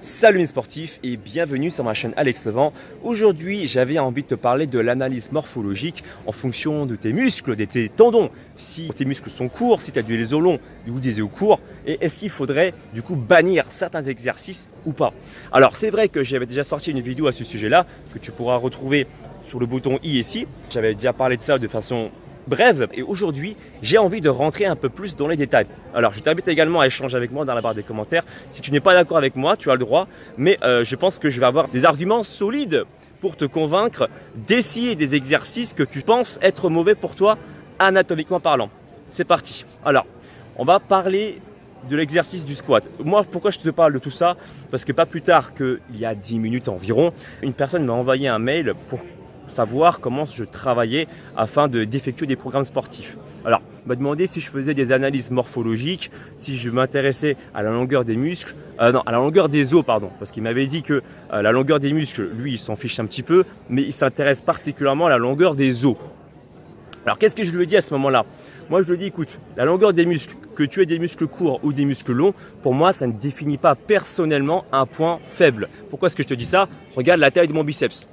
Salut mes sportifs et bienvenue sur ma chaîne Alex Levent. Aujourd'hui, j'avais envie de te parler de l'analyse morphologique en fonction de tes muscles, de tes tendons. Si tes muscles sont courts, si tu as des os longs ou des os courts, et est-ce qu'il faudrait du coup bannir certains exercices ou pas? Alors c'est vrai que j'avais déjà sorti une vidéo à ce sujet-là que tu pourras retrouver sur le bouton i ici. J'avais déjà parlé de ça de façon bref, et aujourd'hui, j'ai envie de rentrer un peu plus dans les détails. Alors, je t'invite également à échanger avec moi dans la barre des commentaires. Si tu n'es pas d'accord avec moi, tu as le droit, mais je pense que je vais avoir des arguments solides pour te convaincre d'essayer des exercices que tu penses être mauvais pour toi, anatomiquement parlant. C'est parti. Alors, on va parler de l'exercice du squat. Moi, pourquoi je te parle de tout ça? Parce que pas plus tard qu'il y a 10 minutes environ, une personne m'a envoyé un mail pour savoir comment je travaillais afin d'effectuer des programmes sportifs. Alors, on m'a demandé si je faisais des analyses morphologiques, si je m'intéressais à la longueur des muscles, à la longueur des os, pardon, parce qu'il m'avait dit que la longueur des muscles, lui, il s'en fiche un petit peu, mais il s'intéresse particulièrement à la longueur des os. Alors, qu'est-ce que je lui ai dit à ce moment-là? Moi, je lui ai dit, écoute, la longueur des muscles, que tu aies des muscles courts ou des muscles longs, pour moi, ça ne définit pas personnellement un point faible. Pourquoi est-ce que je te dis ça? Regarde la taille de mon biceps.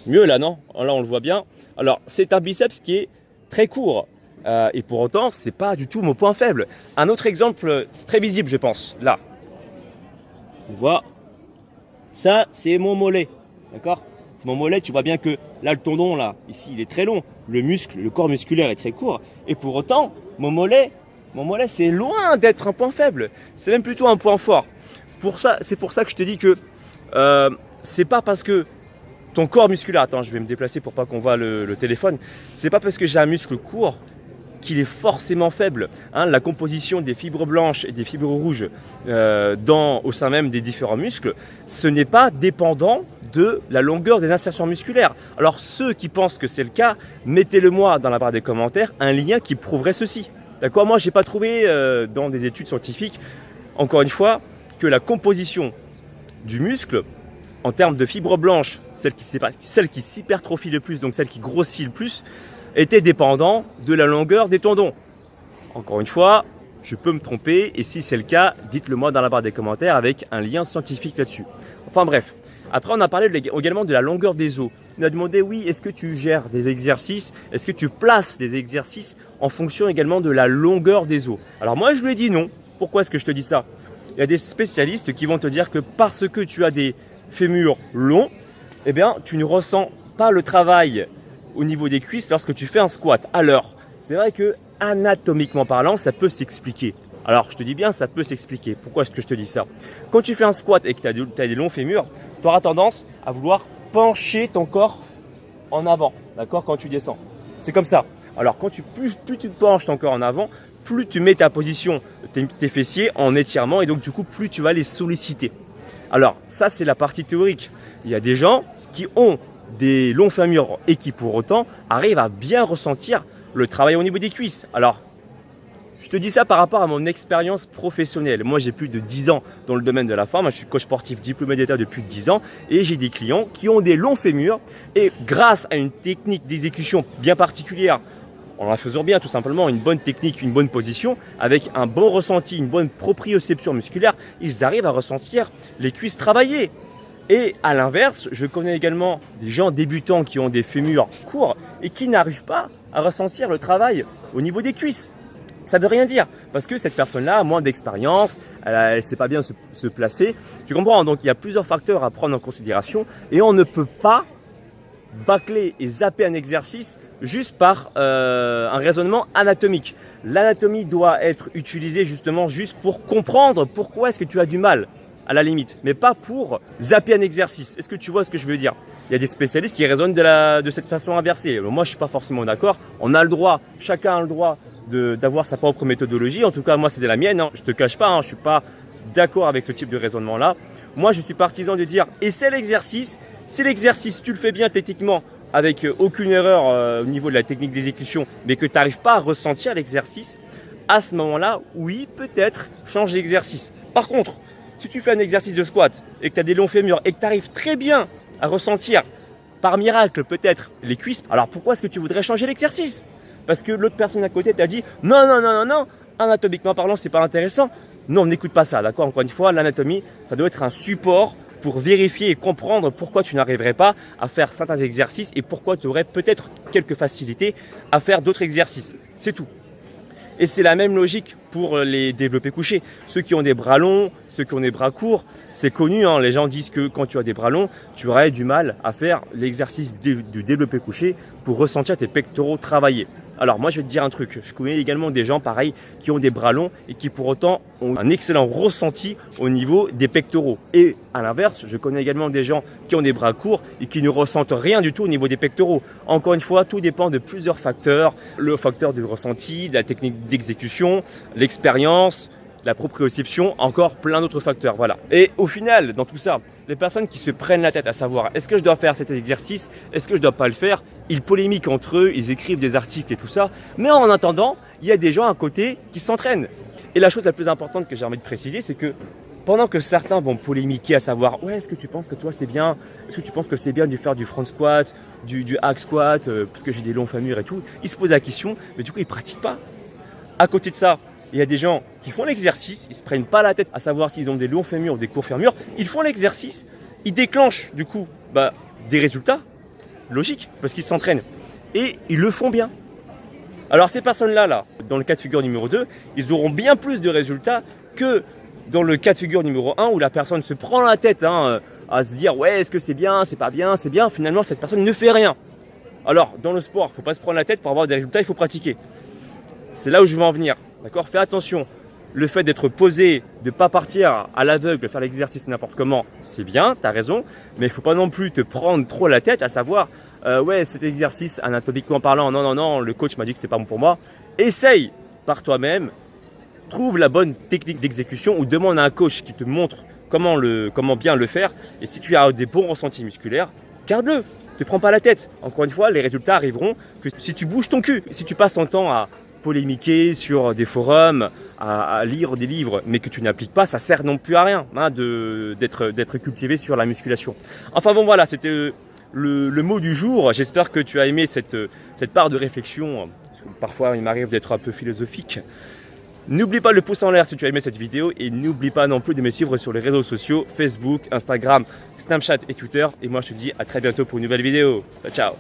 Mieux là, non? Là, on le voit bien. Alors, c'est un biceps qui est très court. Et pour autant, ce n'est pas du tout mon point faible. Un autre exemple très visible, je pense. Là. On voit. Ça, c'est mon mollet. D'accord? C'est mon mollet. Tu vois bien que là, le tendon, là, ici, il est très long. Le muscle, le corps musculaire est très court. Et pour autant, mon mollet, c'est loin d'être un point faible. C'est même plutôt un point fort. C'est pour ça que je te dis que c'est pas parce que ton corps musculaire, attends, je vais me déplacer pour pas qu'on voit le téléphone. C'est pas parce que j'ai un muscle court qu'il est forcément faible. La composition des fibres blanches et des fibres rouges au sein même des différents muscles, ce n'est pas dépendant de la longueur des insertions musculaires. Alors ceux qui pensent que c'est le cas, mettez-le moi dans la barre des commentaires un lien qui prouverait ceci. D'accord? Moi, j'ai pas trouvé dans des études scientifiques, encore une fois, que la composition du muscle en termes de fibres blanches, celle qui s'hypertrophie le plus, donc celle qui grossit le plus, était dépendant de la longueur des tendons. Encore une fois, je peux me tromper, et si c'est le cas, dites-le moi dans la barre des commentaires avec un lien scientifique là-dessus. Enfin bref, après on a parlé également de la longueur des os. On a demandé, oui, est-ce que tu gères des exercices, est-ce que tu places des exercices en fonction également de la longueur des os? Alors moi je lui ai dit non. Pourquoi est-ce que je te dis ça? Il y a des spécialistes qui vont te dire que parce que tu as des fémur long, eh bien, tu ne ressens pas le travail au niveau des cuisses lorsque tu fais un squat. Alors, c'est vrai que anatomiquement parlant, ça peut s'expliquer. Alors, je te dis bien, ça peut s'expliquer. Pourquoi est-ce que je te dis ça? Quand tu fais un squat et que tu as des longs fémurs, tu auras tendance à vouloir pencher ton corps en avant, d'accord, quand tu descends. C'est comme ça. Alors, plus tu te penches ton corps en avant, plus tu mets ta position, tes fessiers en étirement et donc du coup, plus tu vas les solliciter. Alors, ça, c'est la partie théorique. Il y a des gens qui ont des longs fémurs et qui, pour autant, arrivent à bien ressentir le travail au niveau des cuisses. Alors, je te dis ça par rapport à mon expérience professionnelle. Moi, j'ai plus de 10 ans dans le domaine de la forme. Je suis coach sportif diplômé d'État depuis 10 ans et j'ai des clients qui ont des longs fémurs et grâce à une technique d'exécution bien particulière, en la faisant bien tout simplement, une bonne technique, une bonne position, avec un bon ressenti, une bonne proprioception musculaire, ils arrivent à ressentir les cuisses travailler. Et à l'inverse, je connais également des gens débutants qui ont des fémurs courts et qui n'arrivent pas à ressentir le travail au niveau des cuisses. Ça ne veut rien dire, parce que cette personne-là a moins d'expérience, elle ne sait pas bien se placer. Tu comprends? Donc il y a plusieurs facteurs à prendre en considération et on ne peut pas bâcler et zapper un exercice juste par un raisonnement anatomique. L'anatomie doit être utilisée justement juste pour comprendre pourquoi est-ce que tu as du mal, à la limite, mais pas pour zapper un exercice. Est-ce que tu vois ce que je veux dire? Il y a des spécialistes qui raisonnent de cette façon inversée. Moi, je ne suis pas forcément d'accord. On a le droit, chacun a le droit d'avoir sa propre méthodologie. En tout cas, moi, c'était la mienne. Je ne te cache pas, je ne suis pas d'accord avec ce type de raisonnement-là. Moi, je suis partisan de dire, essaie l'exercice. Si l'exercice, tu le fais bien techniquement, avec aucune erreur au niveau de la technique d'exécution, mais que tu n'arrives pas à ressentir l'exercice, à ce moment-là, oui, peut-être, change d'exercice. Par contre, si tu fais un exercice de squat et que tu as des longs fémurs et que tu arrives très bien à ressentir, par miracle peut-être, les cuisses, alors pourquoi est-ce que tu voudrais changer l'exercice? Parce que l'autre personne à côté t'a dit non, anatomiquement parlant, c'est pas intéressant. Non, n'écoute pas ça, d'accord? Encore une fois, l'anatomie, ça doit être un support pour vérifier et comprendre pourquoi tu n'arriverais pas à faire certains exercices et pourquoi tu aurais peut-être quelques facilités à faire d'autres exercices. C'est tout. Et c'est la même logique pour les développés couchés. Ceux qui ont des bras longs, ceux qui ont des bras courts, c'est connu, hein, les gens disent que quand tu as des bras longs, tu aurais du mal à faire l'exercice du développé couché pour ressentir tes pectoraux travailler. Alors moi je vais te dire un truc, je connais également des gens pareils qui ont des bras longs et qui pour autant ont un excellent ressenti au niveau des pectoraux. Et à l'inverse, je connais également des gens qui ont des bras courts et qui ne ressentent rien du tout au niveau des pectoraux. Encore une fois, tout dépend de plusieurs facteurs. Le facteur du ressenti, de la technique d'exécution, l'expérience, la proprioception, encore plein d'autres facteurs. Voilà. Et au final, dans tout ça, les personnes qui se prennent la tête à savoir est-ce que je dois faire cet exercice, est-ce que je ne dois pas le faire, ils polémiquent entre eux, ils écrivent des articles et tout ça. Mais en attendant, il y a des gens à côté qui s'entraînent. Et la chose la plus importante que j'ai envie de préciser, c'est que pendant que certains vont polémiquer à savoir ouais, est-ce que tu penses que toi c'est bien, est-ce que tu penses que c'est bien de faire du front squat, du hack squat, parce que j'ai des longs fémurs et tout, ils se posent la question, mais du coup ils ne pratiquent pas. À côté de ça, il y a des gens qui font l'exercice, ils ne se prennent pas la tête à savoir s'ils ont des longs fémurs ou des courts fémurs, ils font l'exercice, ils déclenchent du coup des résultats logiques parce qu'ils s'entraînent et ils le font bien. Alors ces personnes-là, dans le cas de figure numéro 2, ils auront bien plus de résultats que dans le cas de figure numéro 1 où la personne se prend la tête à se dire ouais, est-ce que c'est bien, c'est pas bien, c'est bien, finalement cette personne ne fait rien. Alors dans le sport, il ne faut pas se prendre la tête pour avoir des résultats, il faut pratiquer. C'est là où je veux en venir. D'accord, fais attention. Le fait d'être posé, de ne pas partir à l'aveugle, faire l'exercice n'importe comment, c'est bien, tu as raison. Mais il ne faut pas non plus te prendre trop la tête à savoir ouais, cet exercice anatomiquement parlant, non, le coach m'a dit que c'est pas bon pour moi. Essaye par toi-même, trouve la bonne technique d'exécution ou demande à un coach qui te montre comment bien le faire. Et si tu as des bons ressentis musculaires, garde-le. Ne te prends pas la tête. Encore une fois, les résultats arriveront que si tu bouges ton cul, si tu passes ton temps à polémiquer sur des forums, à lire des livres, mais que tu n'appliques pas, ça sert non plus à rien d'être cultivé sur la musculation. Enfin bon voilà, c'était le mot du jour. J'espère que tu as aimé cette part de réflexion. Parfois il m'arrive d'être un peu philosophique. N'oublie pas le pouce en l'air si tu as aimé cette vidéo et n'oublie pas non plus de me suivre sur les réseaux sociaux Facebook, Instagram, Snapchat et Twitter. Et moi je te dis à très bientôt pour une nouvelle vidéo. Ciao.